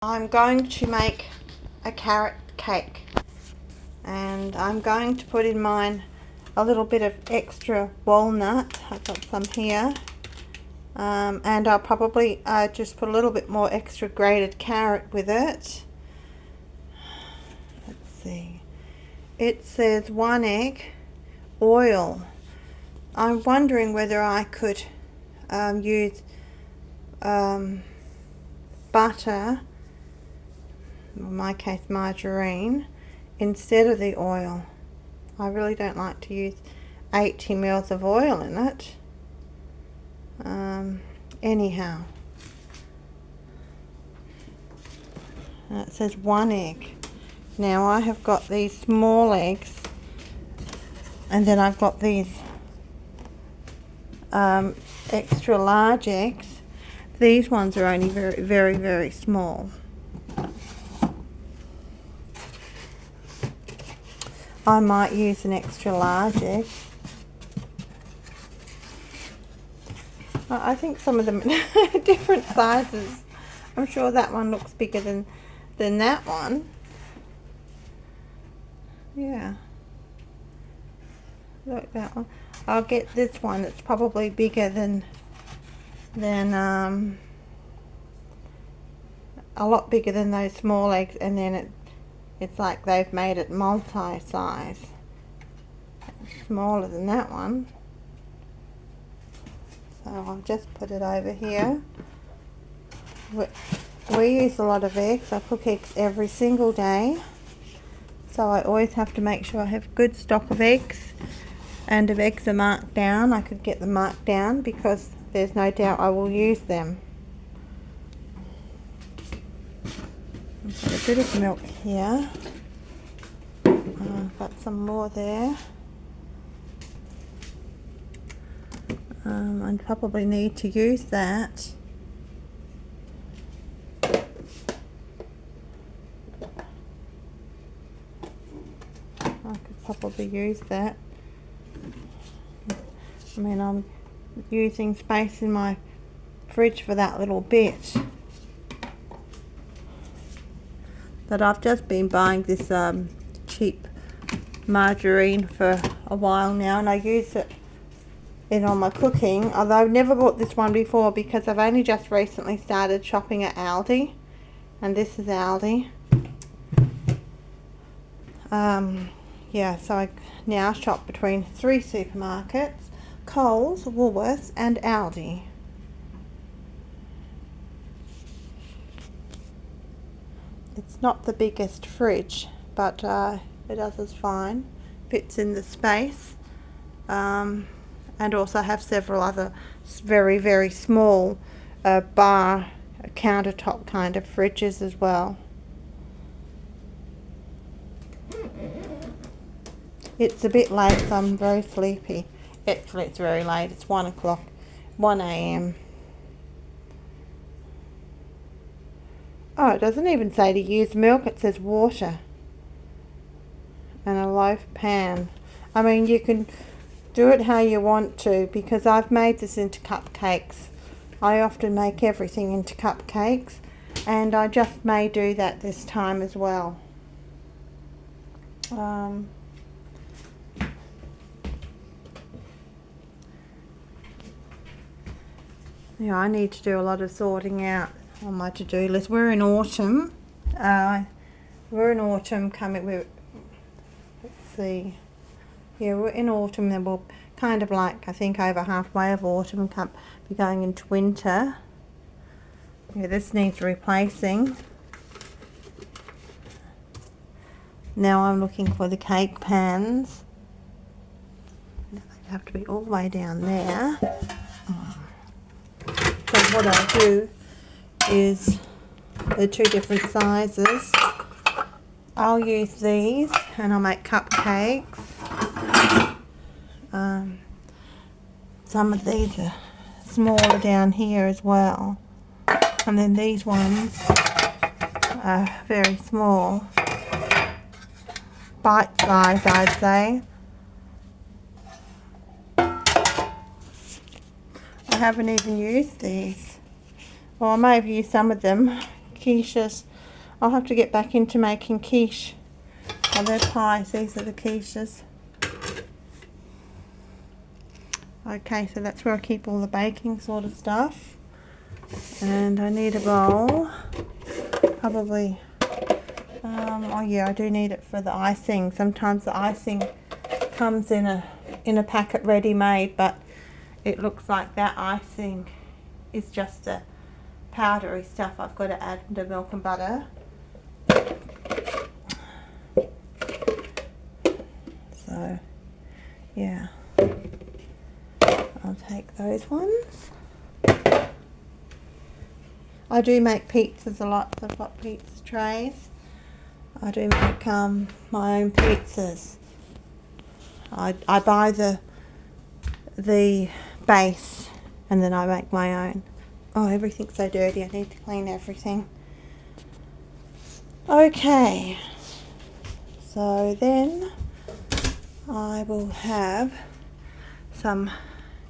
I'm going to make a carrot cake, and I'm going to put in mine a little bit of extra walnut. I've got some here, and I'll probably just put a little bit more extra grated carrot with it. Let's see, it says 1 egg, oil. I'm wondering whether I could use butter, in my case margarine, instead of the oil. I really don't like to use 80 mils of oil in it. Anyhow, it says 1 egg. Now I have got these small eggs, and then I've got these extra large eggs. These ones are only very small. I might use an extra large egg. I think some of them are different sizes. I'm sure that one looks bigger than that one. Yeah. Look, that one. I'll get this one. It's probably bigger than a lot bigger than those small eggs, and then it's like they've made it multi-size. Smaller than that one. So I'll just put it over here. We use a lot of eggs. I cook eggs every single day, so I always have to make sure I have good stock of eggs, and if eggs are marked down, I could get them marked down because there's no doubt I will use them. I've got a bit of milk here. I've got some more there. I probably need to use that. I could probably use that. I mean, I'm using space in my fridge for that little bit. But I've just been buying this cheap margarine for a while now, and I use it on my cooking, although I've never bought this one before because I've only just recently started shopping at Aldi, and this is Aldi. Yeah, so I now shop between 3 supermarkets: Coles, Woolworths and Aldi. It's not the biggest fridge, but it does is fine. Fits in the space. And also have several other very small bar countertop kind of fridges as well. It's a bit late, so I'm very sleepy. Actually, it's very late. It's 1 o'clock, 1 a.m. Oh, it doesn't even say to use milk. It says water and a loaf pan. I mean, you can do it how you want to, because I've made this into cupcakes. I often make everything into cupcakes, and I just may do that this time as well. Yeah, I need to do a lot of sorting out on my to-do list. We're in autumn. Coming. Let's see. Yeah, we're in autumn, and we're kind of like, I think, over halfway of autumn, be going into winter. Yeah, this needs replacing. Now I'm looking for the cake pans. They have to be all the way down there. So what I do is, they're 2 different sizes. I'll use these and I'll make cupcakes. Some of these are smaller down here as well, and then these ones are very small, bite size, I'd say. I haven't even used these. Well, I may have used some of them. quiches. I'll have to get back into making quiche. Oh, they're pies. These are the quiches. Okay, so that's where I keep all the baking sort of stuff. And I need a bowl. Probably, oh yeah, I do need it for the icing. Sometimes the icing comes in a packet ready-made, but it looks like that icing is just a powdery stuff. I've got to add the milk and butter. So, yeah. I'll take those ones. I do make pizzas a lot. I've got pizza trays. I do make my own pizzas. I buy the base and then I make my own. Oh, everything's so dirty. I need to clean everything. Okay. So then I will have some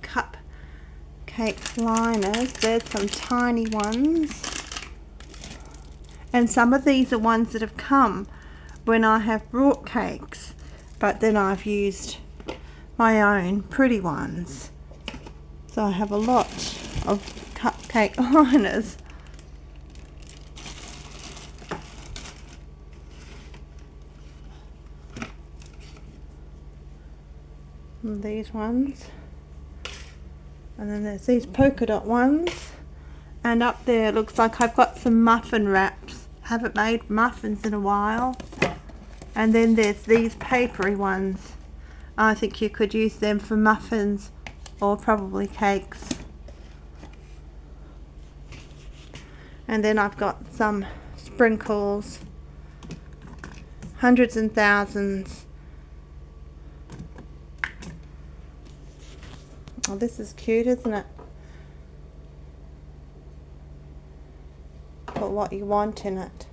cupcake liners. There's some tiny ones. And some of these are ones that have come when I have brought cakes, but then I've used my own pretty ones. So I have a lot of cupcake liners. And these ones. And then there's these polka dot ones. And up there it looks like I've got some muffin wraps. Haven't made muffins in a while. And then there's these papery ones. I think you could use them for muffins or probably cakes. And then I've got some sprinkles. Hundreds and thousands. Oh, this is cute, isn't it? Put what you want in it.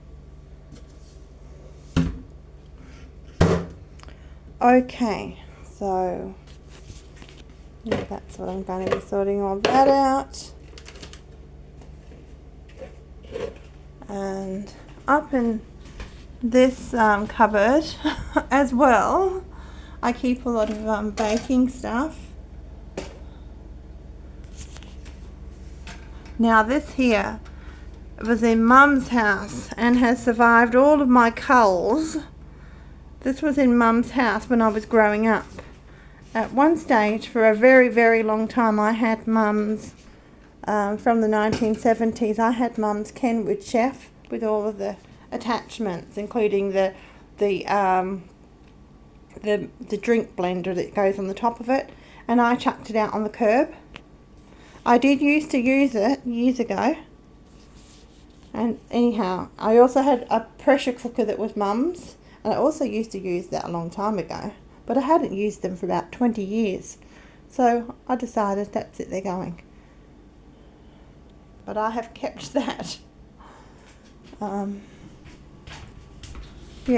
Okay, so yeah, that's what I'm going to be sorting all that out. And up in this cupboard as well, I keep a lot of baking stuff. Now this here was in Mum's house and has survived all of my culls. This was in Mum's house when I was growing up. At one stage, for a very, very long time, I had Mum's, from the 1970s, I had Mum's Kenwood Chef with all of the attachments, including the drink blender that goes on the top of it, and I chucked it out on the curb. I did used to use it years ago. And anyhow, I also had a pressure cooker that was Mum's, and I also used to use that a long time ago, but I hadn't used them for about 20 years. So I decided that's it, they're going. But I have kept that. Yeah,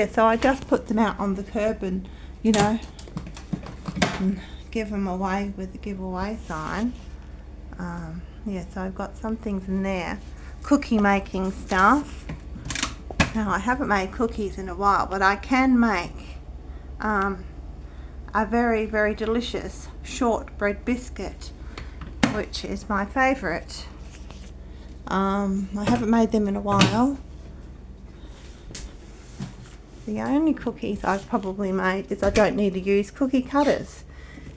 so I just put them out on the curb and, you know, and give them away with the giveaway sign. Yeah, so I've got some things in there. Cookie making stuff. Now I haven't made cookies in a while, but I can make a very, very delicious shortbread biscuit, which is my favourite. I haven't made them in a while. The only cookies I've probably made is I don't need to use cookie cutters.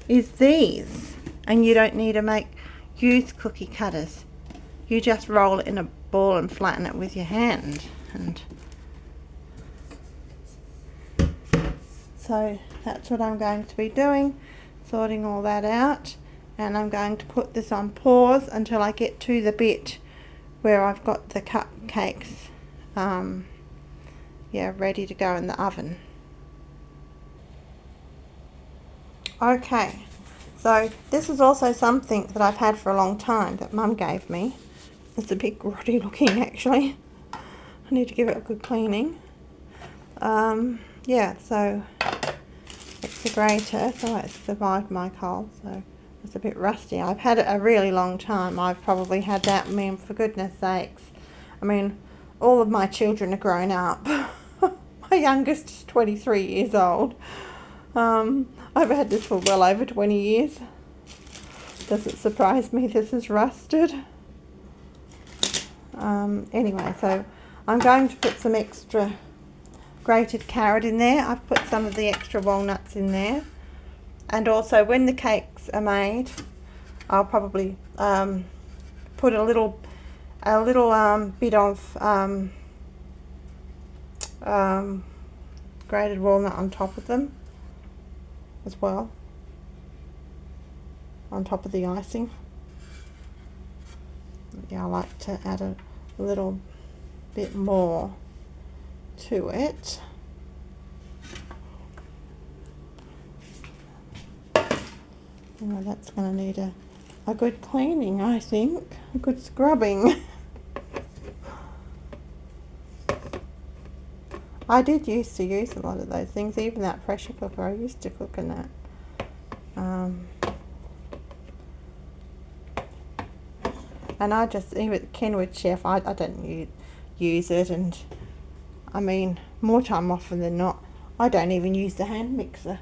Is these, and you don't need to use cookie cutters. You just roll it in a ball and flatten it with your hand. And so that's what I'm going to be doing, sorting all that out, and I'm going to put this on pause until I get to the bit where I've got the cupcakes ready to go in the oven. Okay, so this is also something that I've had for a long time that Mum gave me. It's a bit grotty looking actually. I need to give it a good cleaning. Yeah, so it's a grater, so it's survived my coal, so it's a bit rusty. I've had it a really long time. I've probably had that, I mean, for goodness sakes. I mean, all of my children are grown up. My youngest is 23 years old. I've had this for well over 20 years. Doesn't surprise me this is rusted. Anyway, so I'm going to put some extra grated carrot in there. I've put some of the extra walnuts in there. And also when the cakes are made, I'll probably put a little bit of grated walnut on top of them as well, on top of the icing. Yeah, I like to add a little bit more to it. Oh, that's going to need a good cleaning, I think, a good scrubbing. I did used to use a lot of those things, even that pressure cooker. I used to cook in that. And I just, even Kenwood Chef, I don't use it, and I mean, more time often than not, I don't even use the hand mixer.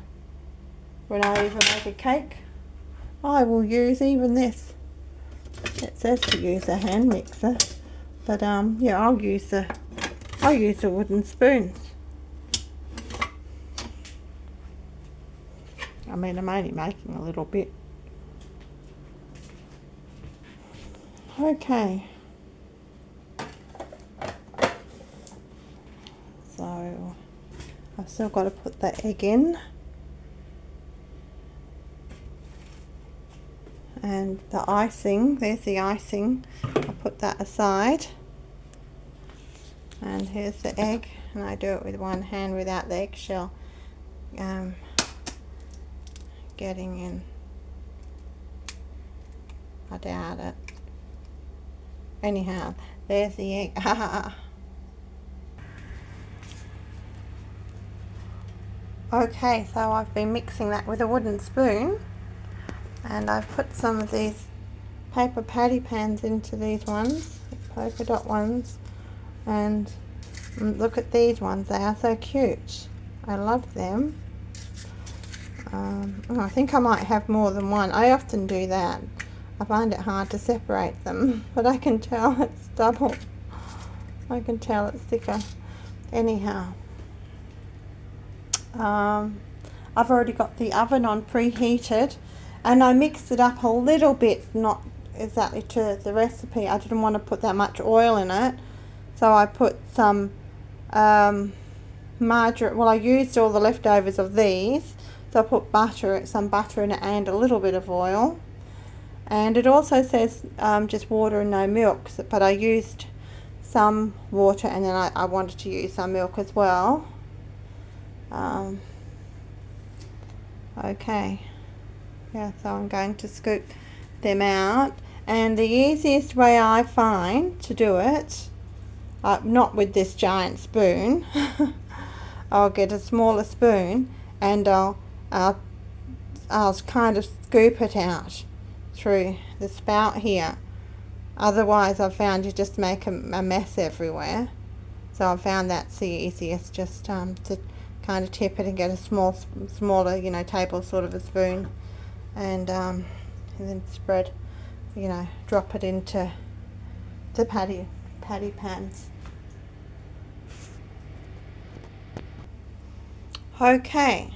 When I even make a cake, I will use even this. It says to use a hand mixer, but yeah, I use the wooden spoons. I mean, I'm only making a little bit. Okay. So I've still got to put the egg in. And the icing, there's the icing. I'll put that aside. And here's the egg, and I do it with one hand without the eggshell getting in. I doubt it. Anyhow, there's the egg. Okay, so I've been mixing that with a wooden spoon, and I've put some of these paper patty pans into these ones, polka dot ones, and look at these ones, they are so cute. I love them. I think I might have more than one. I often do that. I find it hard to separate them, but I can tell it's double. I can tell it's thicker. Anyhow, I've already got the oven on preheated, and I mixed it up a little bit, not exactly to the recipe. I didn't want to put that much oil in it, so I put some margarine. Well, I used all the leftovers of these, so I put some butter in it and a little bit of oil. And it also says just water and no milk, but I used some water, and then I wanted to use some milk as well. Okay, yeah, so I'm going to scoop them out, and the easiest way I find to do it, not with this giant spoon, I'll get a smaller spoon, and I'll kind of scoop it out through the spout here. Otherwise, I've found you just make a mess everywhere. So I've found that's the easiest, just to kind of tip it and get a smaller, you know, table sort of a spoon, and then spread, you know, drop it into the patty pans. Okay,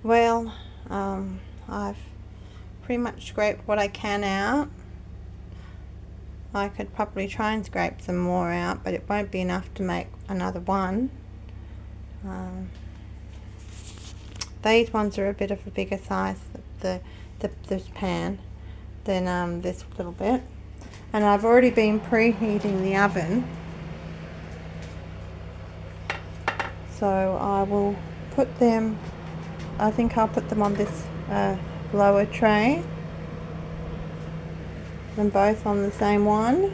well, I've pretty much scraped what I can out. I could probably try and scrape some more out, but it won't be enough to make another one. These ones are a bit of a bigger size, this pan, than this little bit. And I've already been preheating the oven, so I will put them, I think I'll put them on this lower tray, them both on the same one.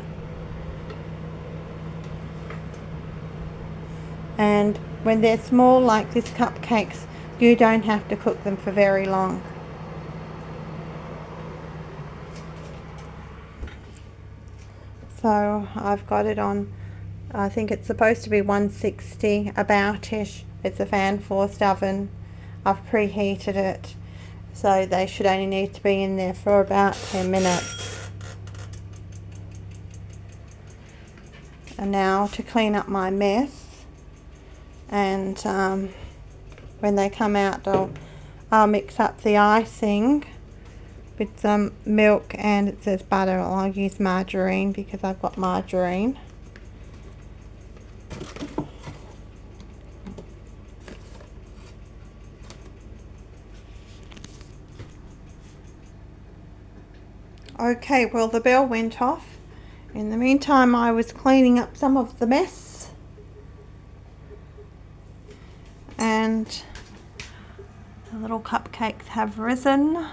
And when they're small like this cupcakes, you don't have to cook them for very long. So I've got it on I think it's supposed to be 160 about-ish. It's a fan forced oven. I've preheated it, so they should only need to be in there for about 10 minutes. And now to clean up my mess, and when they come out I'll mix up the icing with some milk, and it says butter. I'll use margarine because I've got margarine. Okay, well, the bell went off. In the meantime, I was cleaning up some of the mess, and the little cupcakes have risen.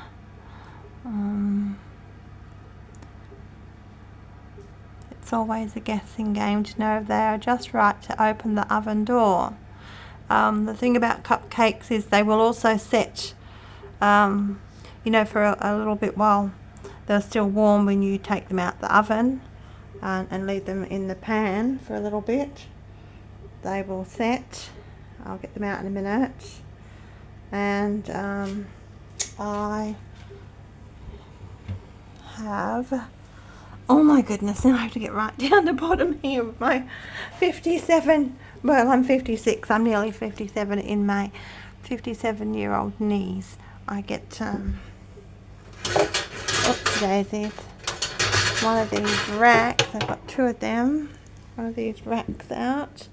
It's always a guessing game to know if they are just right to open the oven door. The thing about cupcakes is they will also set, you know, for a little bit while they're still warm when you take them out the oven, and leave them in the pan for a little bit. They will set. I'll get them out in a minute. And I have, oh my goodness, now I have to get right down the bottom here with my 57, well, I'm 56, I'm nearly 57 in my 57-year-old knees. I get, oops daisies, one of these racks, I've got two of them, one of these racks out.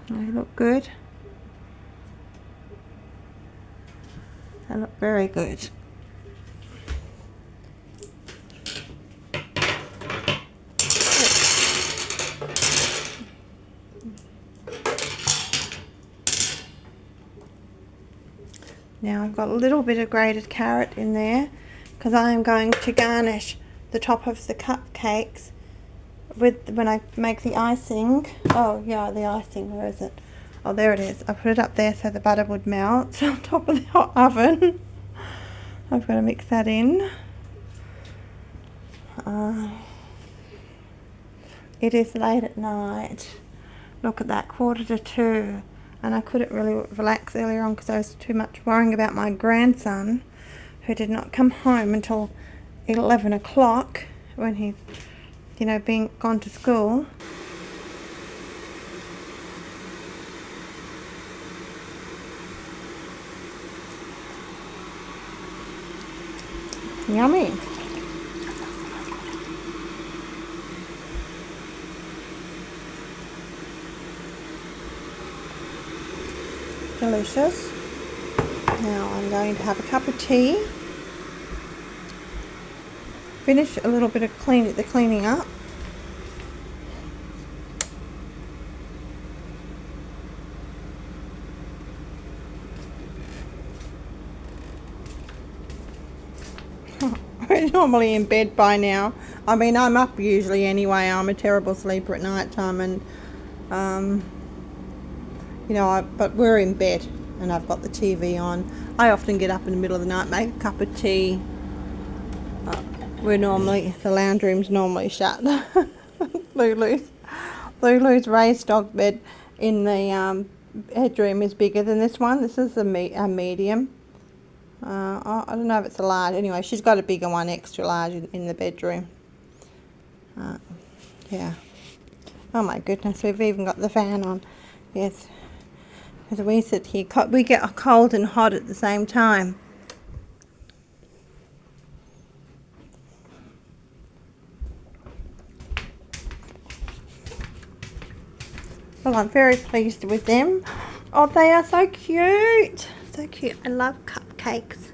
They look good. They look very good. Now I've got a little bit of grated carrot in there because I am going to garnish the top of the cupcakes with, when I make the icing. Oh yeah, the icing, where is it? Oh, there it is. I put it up there so the butter would melt on top of the hot oven. I've got to mix that in. It is late at night. Look at that, 1:45. And I couldn't really relax earlier on because I was too much worrying about my grandson, who did not come home until 11 o'clock when he's, you know, gone to school. Yummy. Delicious. Now I'm going to have a cup of tea. Finish a little bit of the cleaning up. We're normally in bed by now. I mean, I'm up usually anyway. I'm a terrible sleeper at night time, and you know, but we're in bed and I've got the TV on. I often get up in the middle of the night, make a cup of tea. The lounge room's normally shut. Lulu's raised dog bed in the bedroom is bigger than this one. This is a medium. I don't know if it's a large. Anyway, she's got a bigger one, extra large, in the bedroom. Yeah. Oh my goodness, we've even got the fan on. Yes. As we sit here, we get cold and hot at the same time. Well, I'm very pleased with them. Oh, they are so cute. So cute. I love cupcakes.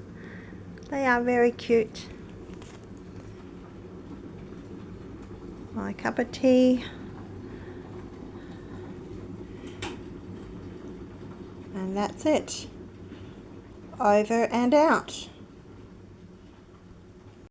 They are very cute. My cup of tea. And that's it. Over and out.